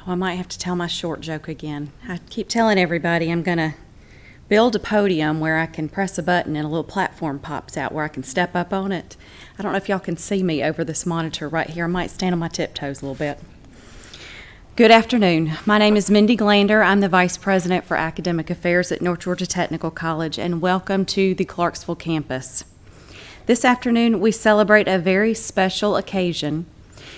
Oh, I might have to tell my short joke again. I keep telling everybody I'm going to build a podium where I can press a button and a little platform pops out where I can step up on it. I don't know if y'all can see me over this monitor right here. I might stand on my tiptoes a little bit. Good afternoon. My name is Mindy Glander. I'm the Vice President for Academic Affairs at North Georgia Technical College, and welcome to the Clarkesville campus. This afternoon, we celebrate a very special occasion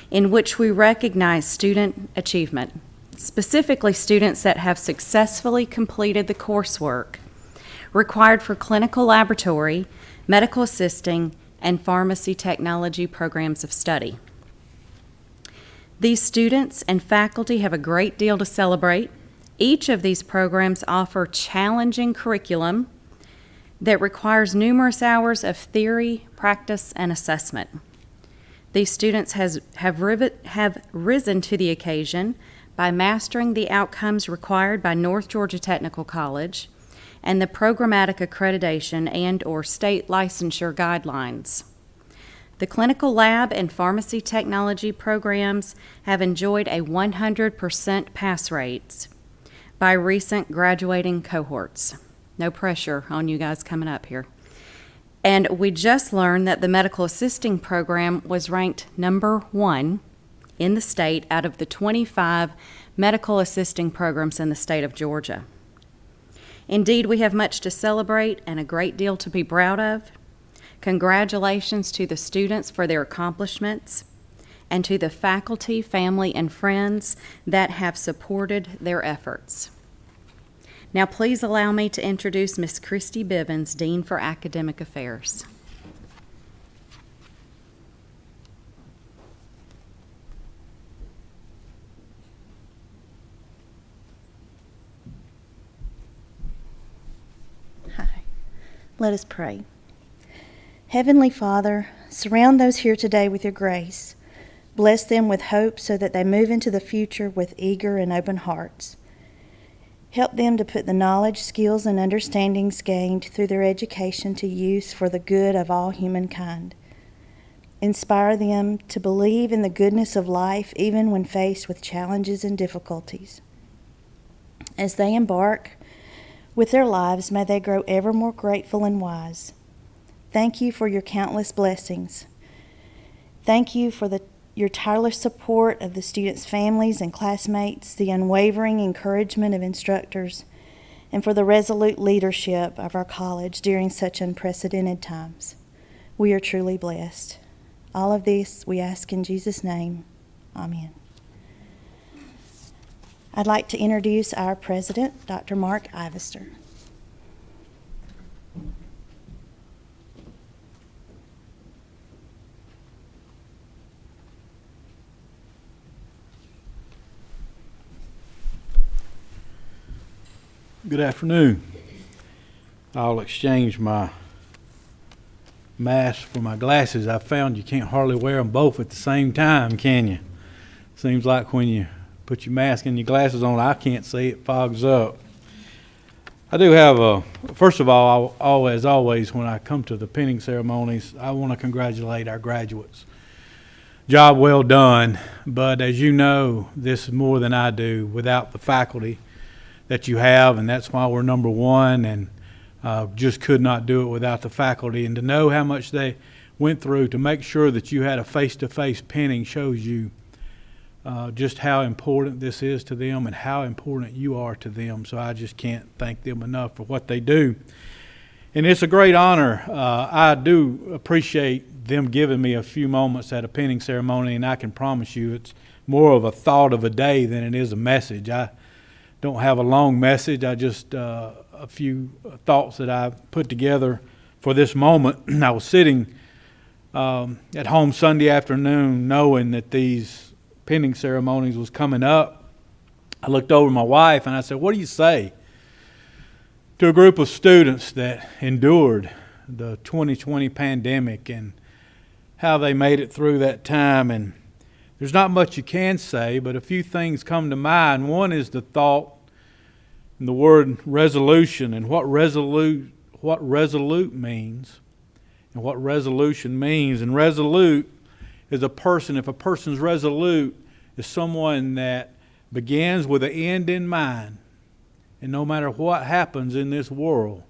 in which we recognize student achievement, specifically students that have successfully completed the coursework required for clinical laboratory, medical assisting, and pharmacy technology programs of study. These students and faculty have a great deal to celebrate. Each of these programs offer challenging curriculum that requires numerous hours of theory, practice, and assessment. These students have risen to the occasion by mastering the outcomes required by North Georgia Technical College and the programmatic accreditation and/or state licensure guidelines. The clinical lab and pharmacy technology programs have enjoyed a 100% pass rate by recent graduating cohorts. No pressure on you guys coming up here. And we just learned that the medical assisting program was ranked number 1 in the state out of the 25 medical assisting programs in the state of Georgia. Indeed, we have much to celebrate and a great deal to be proud of. Congratulations to the students for their accomplishments and to the faculty, family, and friends that have supported their efforts. Now, please allow me to introduce Ms. Christy Bivens, Dean for Academic Affairs. Hi. Let us pray. Heavenly Father, surround those here today with your grace. Bless them with hope so that they move into the future with eager and open hearts. Help them to put the knowledge, skills, and understandings gained through their education to use for the good of all humankind. Inspire them to believe in the goodness of life even when faced with challenges and difficulties. As they embark with their lives, may they grow ever more grateful and wise. Thank you for your countless blessings. Thank you for your tireless support of the students' families and classmates, the unwavering encouragement of instructors, and for the resolute leadership of our college during such unprecedented times. We are truly blessed. All of this we ask in Jesus' name. Amen. I'd like to introduce our president, Dr. Mark Ivester. Good afternoon. I'll exchange my mask for my glasses. I found you can't hardly wear them both at the same time, can you? Seems like when you put your mask and your glasses on, I can't see, it fogs up. I do have first of all, as always, when I come to the pinning ceremonies, I want to congratulate our graduates. Job well done, but as you know, this is more than I do without the faculty that you have, and that's why we're number 1, and just could not do it without the faculty. And to know how much they went through to make sure that you had a face-to-face pinning shows you just how important this is to them and how important you are to them. So I just can't thank them enough for what they do. And it's a great honor. I do appreciate them giving me a few moments at a pinning ceremony, and I can promise you it's more of a thought of a day than it is a message. I don't have a long message. I just a few thoughts that I put together for this moment. I was sitting at home Sunday afternoon knowing that these pinning ceremonies was coming up. I looked over at my wife and I said, what do you say to a group of students that endured the 2020 pandemic and how they made it through that time? And there's not much you can say, but a few things come to mind. One is the thought and the word resolution, and what resolute means and what resolution means. And resolute is a person. If a person's resolute, is someone that begins with an end in mind. And no matter what happens in this world,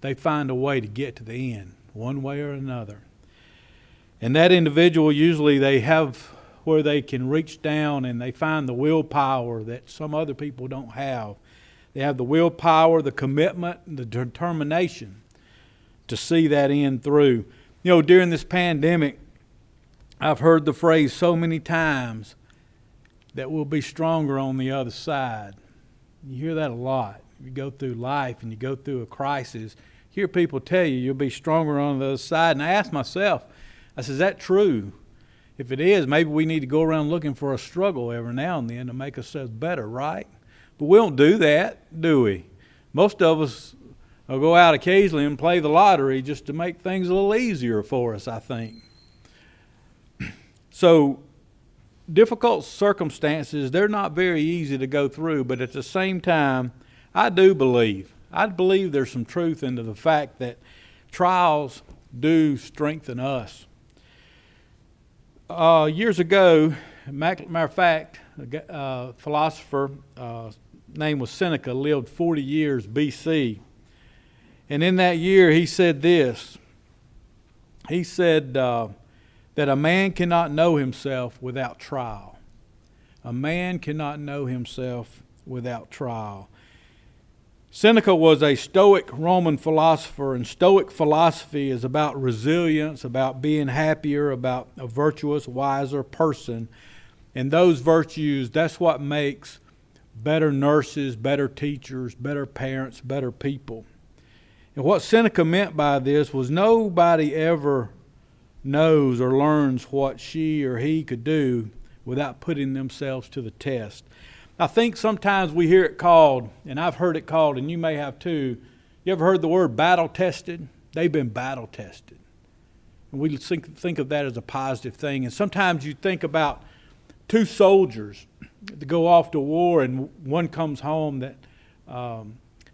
they find a way to get to the end, one way or another. And that individual, usually they have where they can reach down and they find the willpower that some other people don't have. They have the willpower, the commitment, and the determination to see that end through. You know, during this pandemic, I've heard the phrase so many times that we'll be stronger on the other side. You hear that a lot. You go through life and you go through a crisis, you hear people tell you you'll be stronger on the other side. And I ask myself, I said, is that true? If it is, maybe we need to go around looking for a struggle every now and then to make ourselves better, right? But we don't do that, do we? Most of us will go out occasionally and play the lottery just to make things a little easier for us, I think. So difficult circumstances, they're not very easy to go through, but at the same time, I believe there's some truth into the fact that trials do strengthen us. Years ago, matter of fact, a philosopher name was Seneca, lived 40 years BC. And in that year, he said this. He said that a man cannot know himself without trial. A man cannot know himself without trial. Seneca was a Stoic Roman philosopher, and Stoic philosophy is about resilience, about being happier, about a virtuous, wiser person. And those virtues, that's what makes better nurses, better teachers, better parents, better people. And what Seneca meant by this was nobody ever knows or learns what she or he could do without putting themselves to the test. I think sometimes we hear it called, and I've heard it called, and you may have too. You ever heard the word battle tested? They've been battle tested. And we think of that as a positive thing. And sometimes you think about two soldiers that go off to war, and one comes home that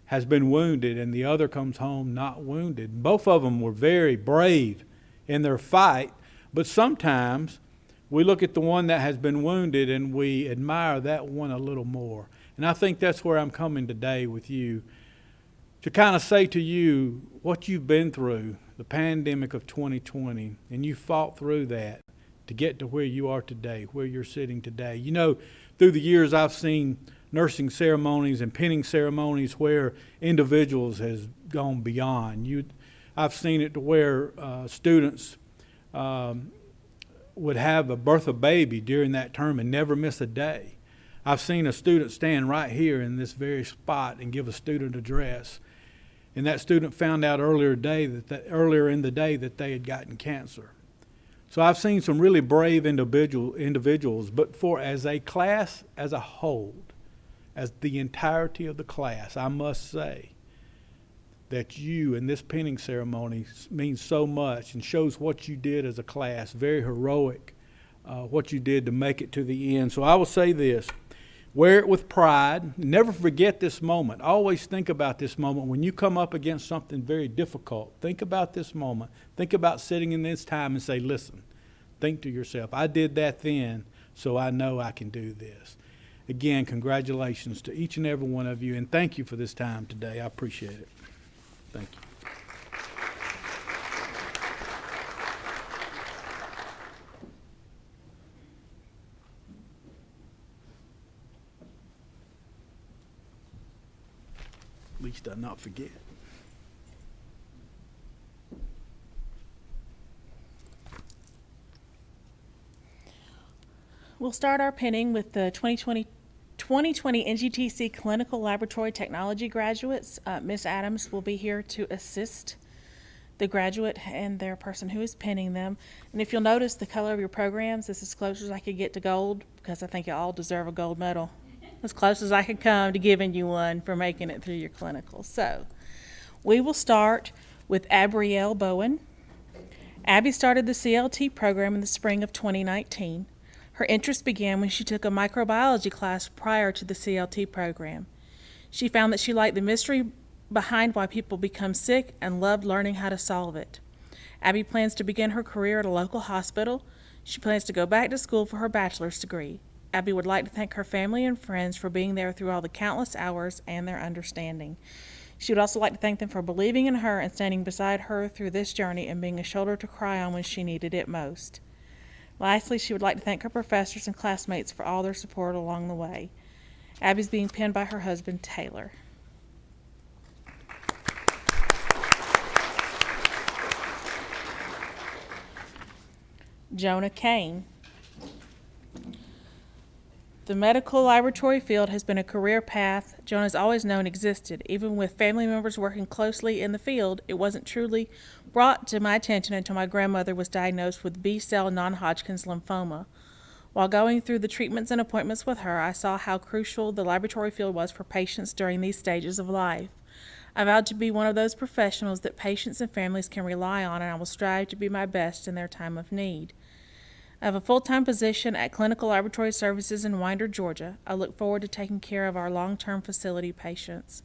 has been wounded, and the other comes home not wounded. Both of them were very brave in their fight, but sometimes we look at the one that has been wounded and we admire that one a little more. And I think that's where I'm coming today with you, to kind of say to you what you've been through, the pandemic of 2020, and you fought through that to get to where you are today, where you're sitting today. You know, through the years I've seen nursing ceremonies and pinning ceremonies where individuals has gone beyond. I've seen it to where students would have a birth a baby during that term and never miss a day. I've seen a student stand right here in this very spot and give a student address, and that student found out earlier in the day that they had gotten cancer. So I've seen some really brave individuals, but as a class as a whole, as the entirety of the class, I must say that you in this pinning ceremony means so much and shows what you did as a class, very heroic, what you did to make it to the end. So I will say this, wear it with pride. Never forget this moment. Always think about this moment. When you come up against something very difficult, think about this moment. Think about sitting in this time and say, listen, think to yourself, I did that then, so I know I can do this. Again, congratulations to each and every one of you, and thank you for this time today. I appreciate it. Thank you. At least I'll not forget. We'll start our pinning with the 2020 NGTC Clinical Laboratory Technology graduates. Ms. Adams will be here to assist the graduate and their person who is pinning them. And if you'll notice the color of your programs, this is as close as I could get to gold, because I think you all deserve a gold medal. As close as I could come to giving you one for making it through your clinical. So we will start with Ariel Bowen. Abby started the CLT program in the spring of 2019. Her interest began when she took a microbiology class prior to the CLT program. She found that she liked the mystery behind why people become sick and loved learning how to solve it. Abby plans to begin her career at a local hospital. She plans to go back to school for her bachelor's degree. Abby would like to thank her family and friends for being there through all the countless hours and their understanding. She would also like to thank them for believing in her and standing beside her through this journey and being a shoulder to cry on when she needed it most. Lastly, she would like to thank her professors and classmates for all their support along the way. Abby's being penned by her husband, Taylor. Jonah Kane. The medical laboratory field has been a career path Jonah's always known existed. Even with family members working closely in the field, it wasn't truly brought to my attention until my grandmother was diagnosed with B-cell non-Hodgkin's lymphoma. While going through the treatments and appointments with her, I saw how crucial the laboratory field was for patients during these stages of life. I vowed to be one of those professionals that patients and families can rely on, and I will strive to be my best in their time of need. I have a full-time position at Clinical Laboratory Services in Winder, Georgia. I look forward to taking care of our long-term facility patients.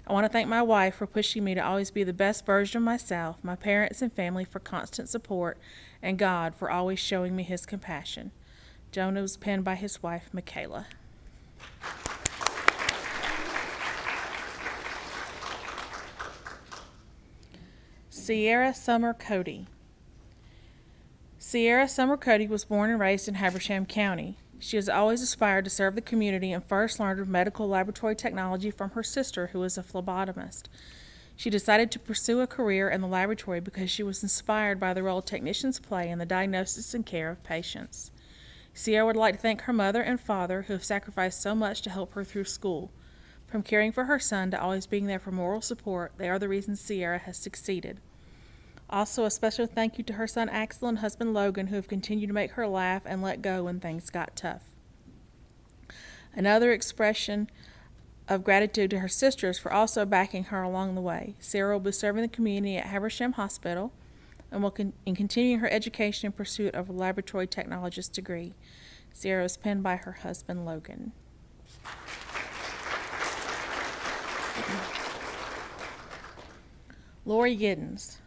I want to thank my wife for pushing me to always be the best version of myself, my parents and family for constant support, and God for always showing me his compassion. Jonah was penned by his wife, Michaela. Sierra Summer Cody. Sierra Summer Cody was born and raised in Habersham County. She has always aspired to serve the community and first learned of medical laboratory technology from her sister, who is a phlebotomist. She decided to pursue a career in the laboratory because she was inspired by the role technicians play in the diagnosis and care of patients. Sierra would like to thank her mother and father, who have sacrificed so much to help her through school. From caring for her son to always being there for moral support, they are the reasons Sierra has succeeded. Also, a special thank you to her son Axel and husband Logan, who have continued to make her laugh and let go when things got tough. Another expression of gratitude to her sisters for also backing her along the way. Sarah will be serving the community at Habersham Hospital and will continue her education in pursuit of a laboratory technologist degree. Sarah is penned by her husband Logan. Lori Giddens.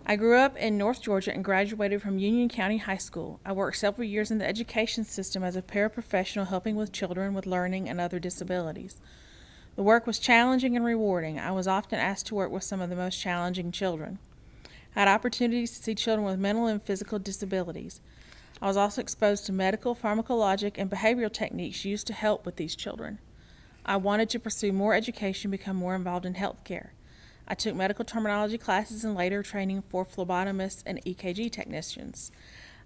I grew up in North Georgia and graduated from Union County High School. I worked several years in the education system as a paraprofessional helping with children with learning and other disabilities. The work was challenging and rewarding. I was often asked to work with some of the most challenging children. I had opportunities to see children with mental and physical disabilities. I was also exposed to medical, pharmacologic, and behavioral techniques used to help with these children. I wanted to pursue more education, become more involved in healthcare. I took medical terminology classes and later training for phlebotomists and EKG technicians.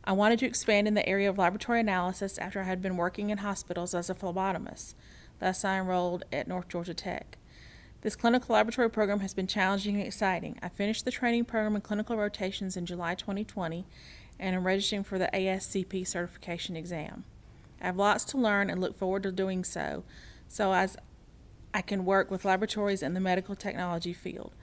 I wanted to expand in the area of laboratory analysis after I had been working in hospitals as a phlebotomist. Thus, I enrolled at North Georgia Tech. This clinical laboratory program has been challenging and exciting. I finished the training program in clinical rotations in July 2020 and am registering for the ASCP certification exam. I have lots to learn and look forward to doing so as I can work with laboratories in the medical technology field.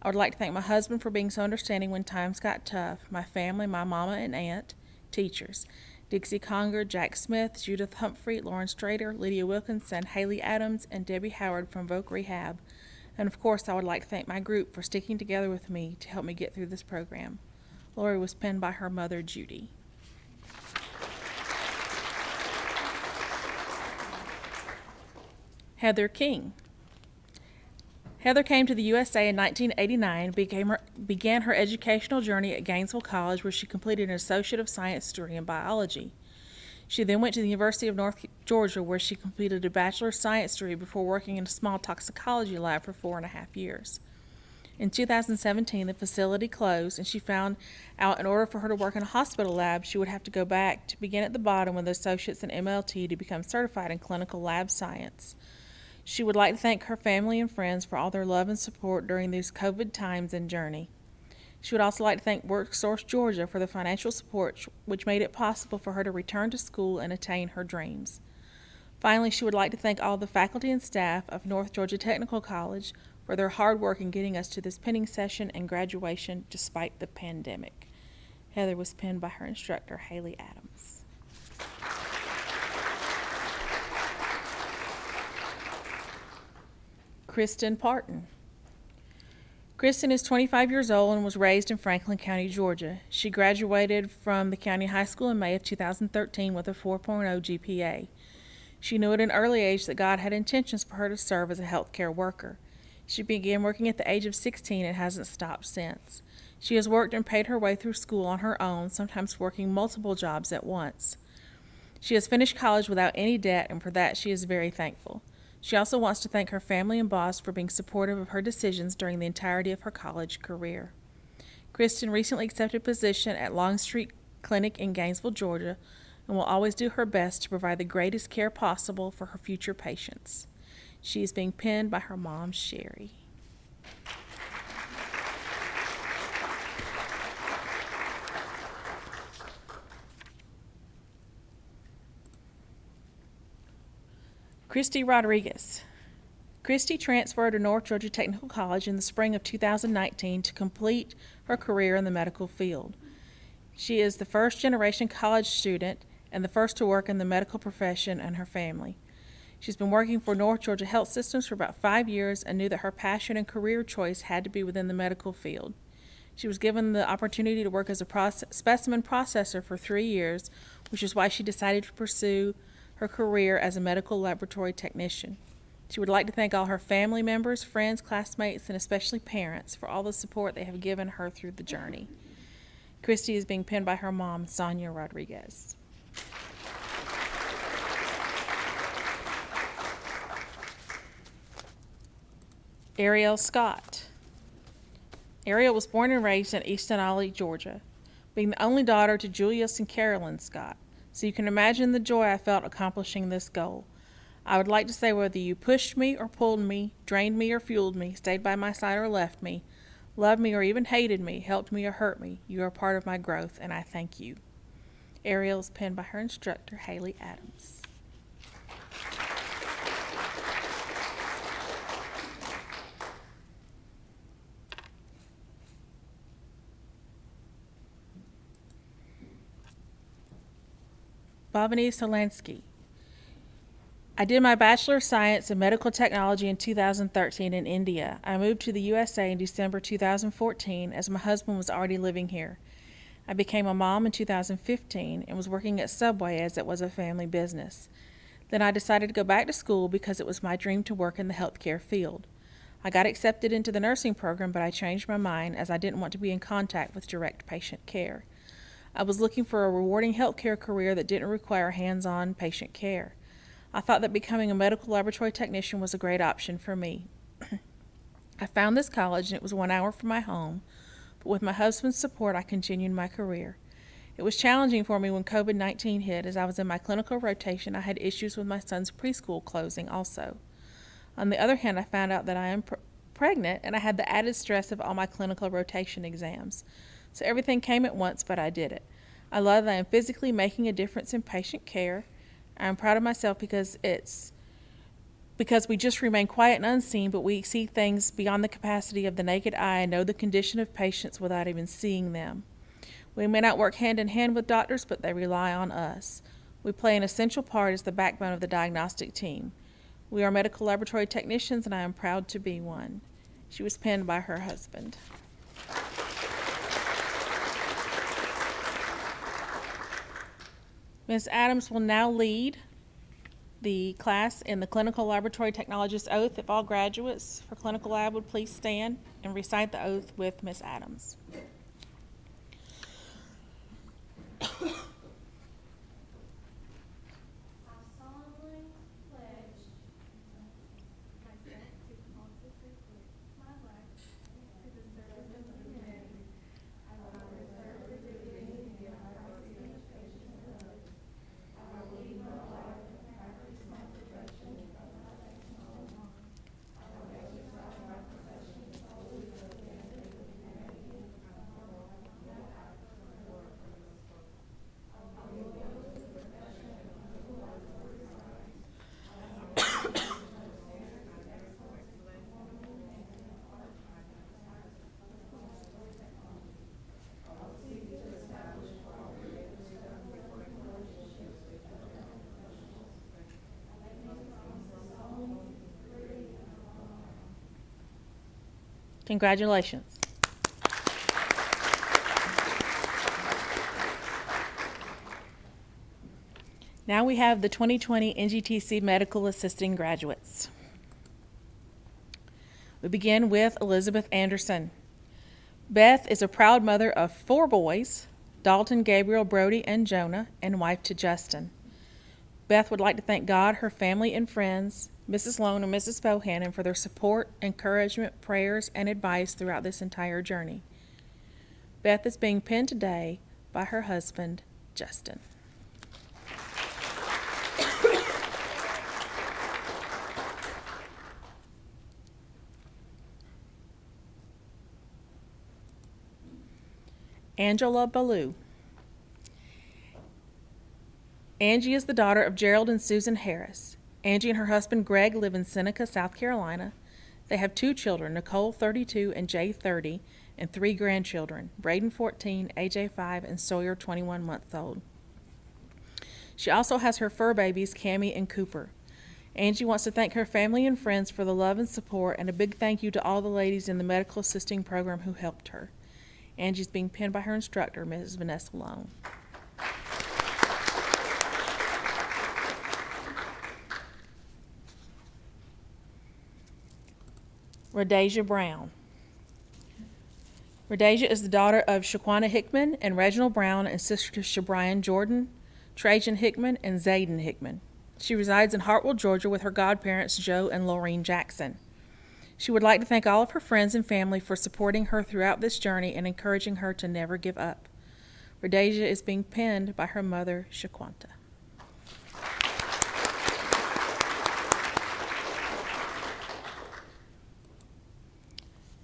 I would like to thank my husband for being so understanding when times got tough, my family, my mama and aunt, teachers, Dixie Conger, Jack Smith, Judith Humphrey, Lauren Strader, Lydia Wilkinson, Haley Adams, and Debbie Howard from Voc Rehab. And of course, I would like to thank my group for sticking together with me to help me get through this program. Lori was penned by her mother, Judy. Heather King. Heather came to the USA in 1989 and began her educational journey at Gainesville College, where she completed an Associate of Science degree in biology. She then went to the University of North Georgia, where she completed a Bachelor of Science degree before working in a small toxicology lab for 4.5 years. In 2017, the facility closed, and she found out in order for her to work in a hospital lab, she would have to go back to begin at the bottom with associates in MLT to become certified in clinical lab science. She would like to thank her family and friends for all their love and support during these COVID times and journey. She would also like to thank WorkSource Georgia for the financial support which made it possible for her to return to school and attain her dreams. Finally, she would like to thank all the faculty and staff of North Georgia Technical College for their hard work in getting us to this penning session and graduation despite the pandemic. Heather was penned by her instructor, Haley Adams. Kristen Parton. Kristen is 25 years old and was raised in Franklin County, Georgia. She graduated from the county high school in May of 2013 with a 4.0 GPA. She knew at an early age that God had intentions for her to serve as a healthcare worker. She began working at the age of 16 and hasn't stopped since. She has worked and paid her way through school on her own, sometimes working multiple jobs at once. She has finished college without any debt, and for that she is very thankful. She also wants to thank her family and boss for being supportive of her decisions during the entirety of her college career. Kristen recently accepted a position at Longstreet Clinic in Gainesville, Georgia, and will always do her best to provide the greatest care possible for her future patients. She is being penned by her mom, Sherry. Christy Rodriguez. Christy transferred to North Georgia Technical College in the spring of 2019 to complete her career in the medical field. She is the first-generation college student and the first to work in the medical profession in her family. She's been working for North Georgia Health Systems for about 5 years and knew that her passion and career choice had to be within the medical field. She was given the opportunity to work as a specimen processor for 3 years, which is why she decided to pursue her career as a medical laboratory technician. She would like to thank all her family members, friends, classmates, and especially parents for all the support they have given her through the journey. Christy is being penned by her mom, Sonia Rodriguez. Ariel Scott. Ariel was born and raised in East Denali, Georgia, being the only daughter to Julius and Carolyn Scott. So you can imagine the joy I felt accomplishing this goal. I would like to say whether you pushed me or pulled me, drained me or fueled me, stayed by my side or left me, loved me or even hated me, helped me or hurt me, you are part of my growth, and I thank you. Ariel is penned by her instructor, Haley Adams. Balbani Solanski. I did my Bachelor of Science in Medical Technology in 2013 in India. I moved to the USA in December 2014 as my husband was already living here. I became a mom in 2015 and was working at Subway as it was a family business. Then I decided to go back to school because it was my dream to work in the healthcare field. I got accepted into the nursing program, but I changed my mind as I didn't want to be in contact with direct patient care. I was looking for a rewarding healthcare career that didn't require hands-on patient care. I thought that becoming a medical laboratory technician was a great option for me. I found this college and it was 1 hour from my home, but with my husband's support I continued my career. It was challenging for me when COVID-19 hit. As I was in my clinical rotation, I had issues with my son's preschool closing also. On the other hand, I found out that I am pregnant and I had the added stress of all my clinical rotation exams. So everything came at once, but I did it. I love that I am physically making a difference in patient care. I'm proud of myself because we just remain quiet and unseen, but we see things beyond the capacity of the naked eye and know the condition of patients without even seeing them. We may not work hand in hand with doctors, but they rely on us. We play an essential part as the backbone of the diagnostic team. We are medical laboratory technicians, and I am proud to be one. She was penned by her husband. Ms. Adams will now lead the class in the Clinical Laboratory Technologist Oath. If all graduates for Clinical Lab would please stand and recite the oath with Ms. Adams. Congratulations. Now we have the 2020 NGTC Medical Assisting graduates. We begin with Elizabeth Anderson. Beth is a proud mother of 4 boys, Dalton, Gabriel, Brody, and Jonah, and wife to Justin. Beth would like to thank God, her family, and friends, Mrs. Lone and Mrs. Bohannon, for their support, encouragement, prayers, and advice throughout this entire journey. Beth is being penned today by her husband, Justin. Angela Ballou. Angie is the daughter of Gerald and Susan Harris. Angie and her husband Greg live in Seneca, South Carolina. They have 2 children, Nicole 32 and Jay 30, and 3 grandchildren, Braden 14, AJ 5, and Sawyer 21 months old. She also has her fur babies, Cammie and Cooper. Angie wants to thank her family and friends for the love and support, and a big thank you to all the ladies in the medical assisting program who helped her. Angie's being penned by her instructor, Mrs. Vanessa Lone. Raesha Brown. Raesha is the daughter of Shaquana Hickman and Reginald Brown, and sister to Shabrian Jordan, Trajan Hickman, and Zayden Hickman. She resides in Hartwell, Georgia with her godparents, Joe and Laureen Jackson. She would like to thank all of her friends and family for supporting her throughout this journey and encouraging her to never give up. Raesha is being penned by her mother, Shaquanta.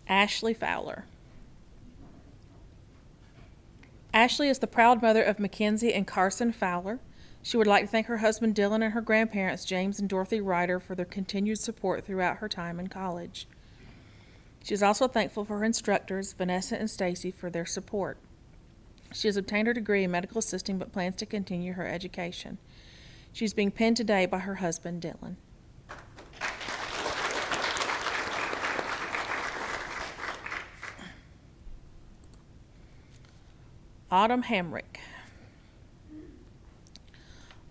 Ashley Fowler. Ashley is the proud mother of Mackenzie and Carson Fowler. She would like to thank her husband Dylan and her grandparents James and Dorothy Ryder for their continued support throughout her time in college. She is also thankful for her instructors, Vanessa and Stacy, for their support. She has obtained her degree in medical assisting but plans to continue her education. She is being penned today by her husband Dylan. Autumn Hamrick.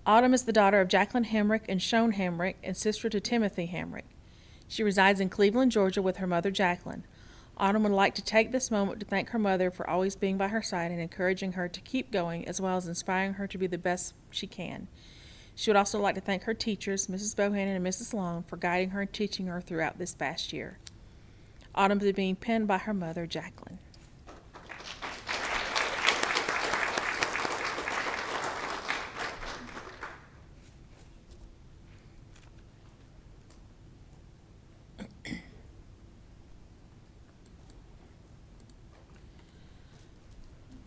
Autumn is the daughter of Jacqueline Hamrick and Shone Hamrick and sister to Timothy Hamrick. She resides in Cleveland, Georgia with her mother Jacqueline. Autumn would like to take this moment to thank her mother for always being by her side and encouraging her to keep going, as well as inspiring her to be the best she can. She would also like to thank her teachers, Mrs. Bohannon and Mrs. Long, for guiding her and teaching her throughout this past year. Autumn is being penned by her mother Jacqueline.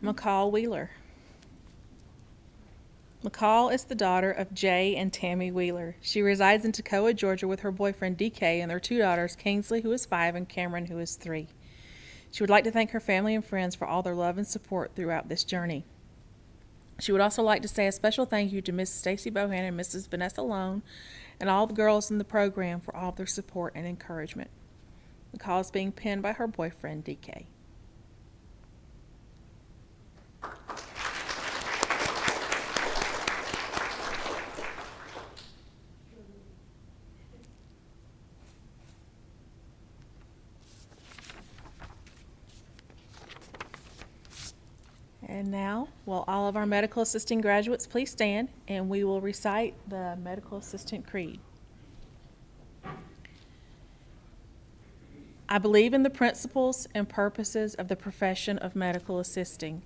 McCall Wheeler. McCall is the daughter of Jay and Tammy Wheeler. She resides in Toccoa, Georgia with her boyfriend DK and their 2 daughters, Kingsley, who is 5, and Cameron, who is 3. She would like to thank her family and friends for all their love and support throughout this journey. She would also like to say a special thank you to Mrs. Stacy Bohannon and Mrs. Vanessa Lone and all the girls in the program for all of their support and encouragement. McCall is being penned by her boyfriend DK. And now, will all of our medical assisting graduates please stand, and we will recite the medical assistant creed. I believe in the principles and purposes of the profession of medical assisting.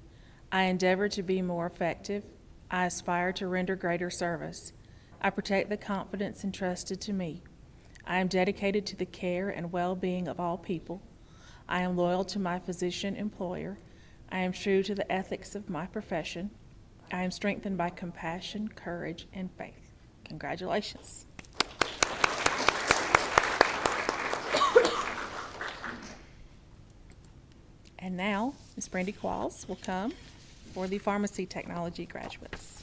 I endeavor to be more effective. I aspire to render greater service. I protect the confidence entrusted to me. I am dedicated to the care and well-being of all people. I am loyal to my physician-employer. I am true to the ethics of my profession. I am strengthened by compassion, courage, and faith. Congratulations. And now, Ms. Brandy Qualls will come for the pharmacy technology graduates.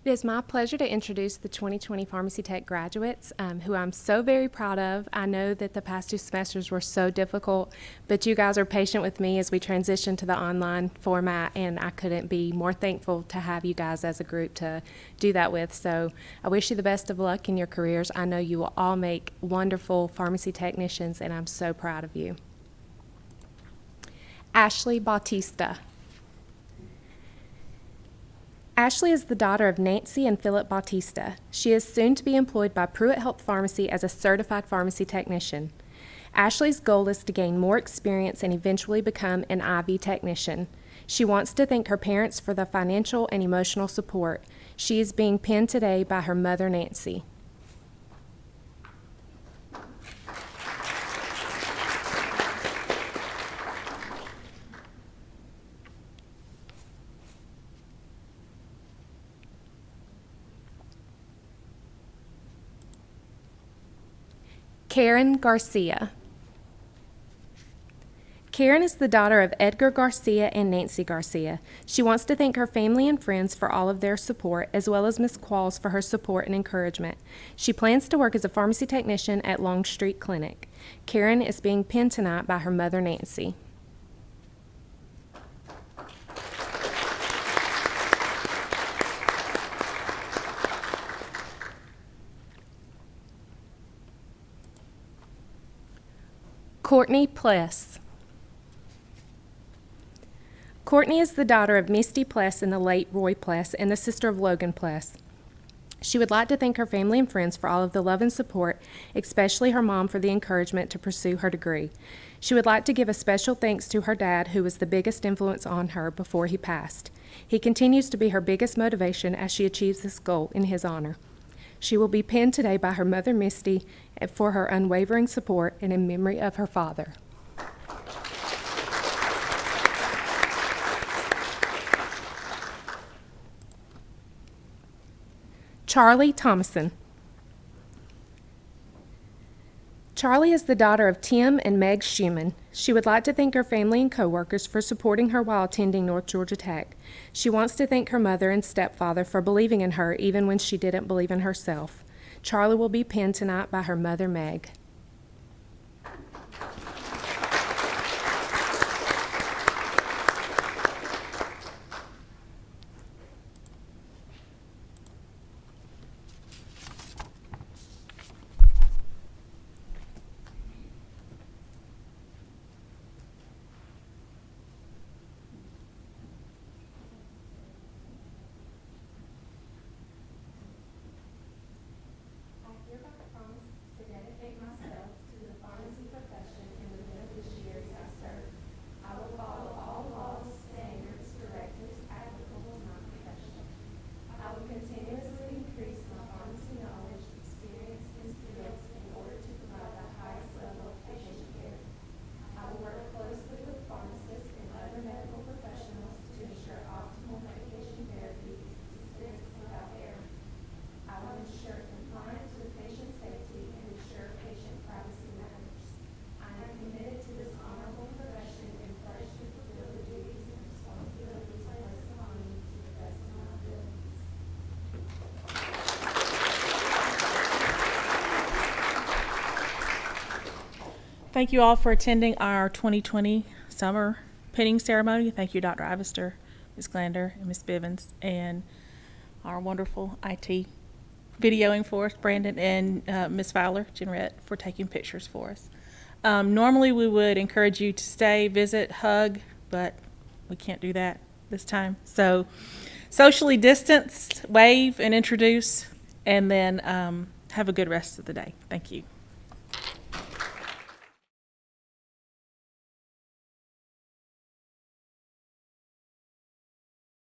It is my pleasure to introduce the 2020 Pharmacy Tech graduates, who I'm so very proud of. I know that the past 2 semesters were so difficult, but you guys are patient with me as we transition to the online format, and I couldn't be more thankful to have you guys as a group to do that with. So I wish you the best of luck in your careers. I know you will all make wonderful pharmacy technicians, and I'm so proud of you. Ashley Bautista. Ashley is the daughter of Nancy and Philip Bautista. She is soon to be employed by Pruitt Health Pharmacy as a certified pharmacy technician. Ashley's goal is to gain more experience and eventually become an IV technician. She wants to thank her parents for the financial and emotional support. She is being penned today by her mother, Nancy. Karen Garcia. Karen is the daughter of Edgar Garcia and Nancy Garcia. She wants to thank her family and friends for all of their support, as well as Ms. Qualls for her support and encouragement. She plans to work as a pharmacy technician at Long Street Clinic. Karen is being penned tonight by her mother, Nancy. Courtney Pless. Courtney is the daughter of Misty Pless and the late Roy Pless, and the sister of Logan Pless. She would like to thank her family and friends for all of the love and support, especially her mom for the encouragement to pursue her degree. She would like to give a special thanks to her dad, who was the biggest influence on her before he passed. He continues to be her biggest motivation as she achieves this goal in his honor. She will be penned today by her mother, Misty, for her unwavering support and in memory of her father. Charlie Thomason. Charlie is the daughter of Tim and Meg Schumann. She would like to thank her family and coworkers for supporting her while attending North Georgia Tech. She wants to thank her mother and stepfather for believing in her even when she didn't believe in herself. Charlie will be penned tonight by her mother, Meg. Thank you all for attending our 2020 summer pinning ceremony. Thank you, Dr. Ivester, Ms. Glander, and Ms. Bivens, and our wonderful IT videoing for us, Brandon, and Ms. Fowler, Jenrette, for taking pictures for us. Normally we would encourage you to stay, visit, hug, but we can't do that this time. So socially distanced, wave and introduce, and then have a good rest of the day. Thank you.